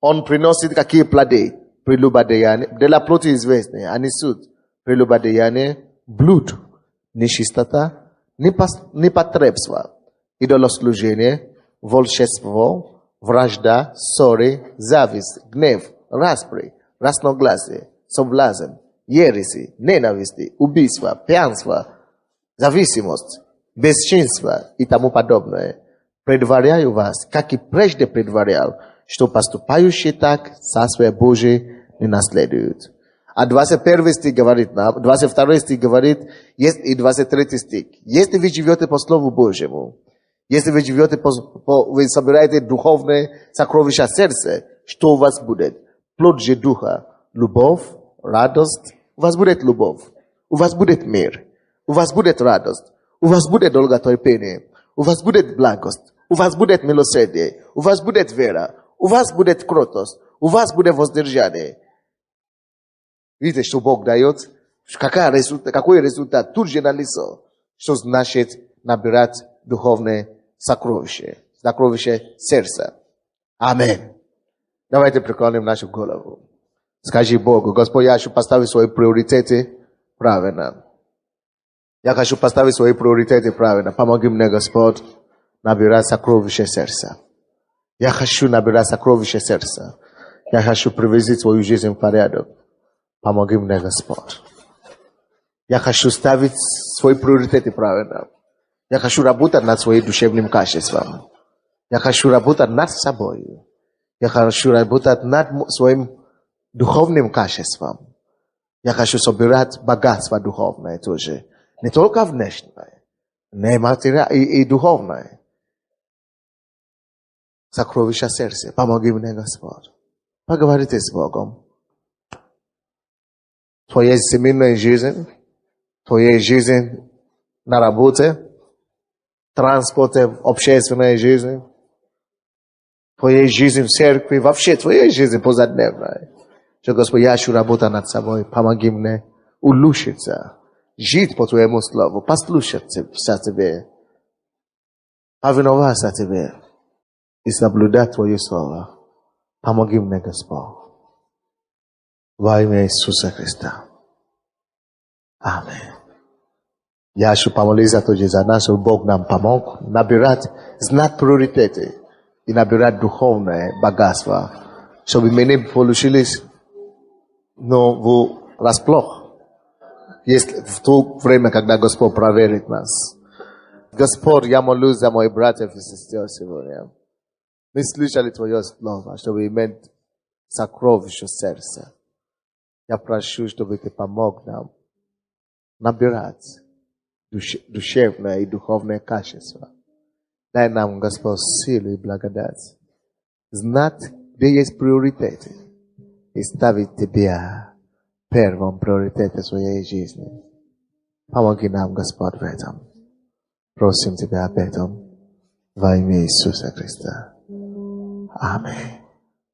он приносит какие плоды? Прелюбодеяние. Дела плоти известны. Они суд. Прелюбодеяние, блуд, нечистота, непотребство, идолослужение, волшебство, вражда, ссоры, зависть, гнев, распри, разногласие, соблазн, ереси, ненависти, убийство, пьянство, зависимость, бесчинство и тому подобное. Предваряю вас, как и прежде предварял, что поступающие так Царствие Божие не наследуют. А 21 стих говорит нам, 22 стих говорит, и 23 стих. Если вы живете по Слову Божьему, если вы живете вы собираете духовное сокровище сердца, что у вас будет? Плод же духа, любовь, радость. У вас будет любовь, у вас будет мир, у вас будет радость, у вас будет долготерпение, у вас будет благость, у вас будет милосердие, у вас будет вера, у вас будет кротость, у вас будет воздержание. Видите, что Бог дает? Какой результат? Тут же на лицо. Что значит набирать духовное сокровище сердца. Аминь. Давайте преклоним нашу голову. Скажи Богу: Господь, я хочу поставить свои приоритеты правильно. Я хочу поставить свои приоритеты правильно. Помоги мне, Господь, набирать сокровища сердца. Я хочу набирать сокровища сердца. Я хочу привести свою жизнь в порядок. Помоги мне, Господь. Я хочу ставить свои приоритеты правильно. Я хочу работать над своим душевным качеством. Я хочу работать над собой. Я хочу работать над своим духовным качеством. Я хочу собирать богатство духовное тоже. Не только внешнее, но и материальное, и духовное. Сокровища сердца. Помоги мне, Господь. Поговорите с Богом. Твоя семейная жизнь, твоя жизнь на работе, транспорте, общественная жизнь, твоя жизнь в церкви, вообще твоя жизнь повседневная. Что, Господь, я хочу работать над собой. Помоги мне улучшиться, жить по Твоему слову, послушаться Тебе, повиноваться Тебе и соблюдать Твое слово. Помоги мне, Господь. Во имя Иисуса Христа. Аминь. Я хочу помолиться тоже за нас, чтобы Бог нам помог набирать, знать приоритеты и набирать духовное богатство, чтобы мы не получились в расплох. Есть в то время, когда Господь проверит нас. Господь, я молюсь за моих братьев и сестер сегодня. Мы слышали Твое слово, чтобы иметь сокровище сердца. Я прошу, чтобы Ты помог нам набирать душевное и духовное качество. Дай нам, Господь, силу и благодать. Знать, где есть приоритеты. И ставить Тебя первым приоритетом своей жизни. Помоги нам, Господь, в этом. Просим Тебя об этом во имя Иисуса Христа. Аминь.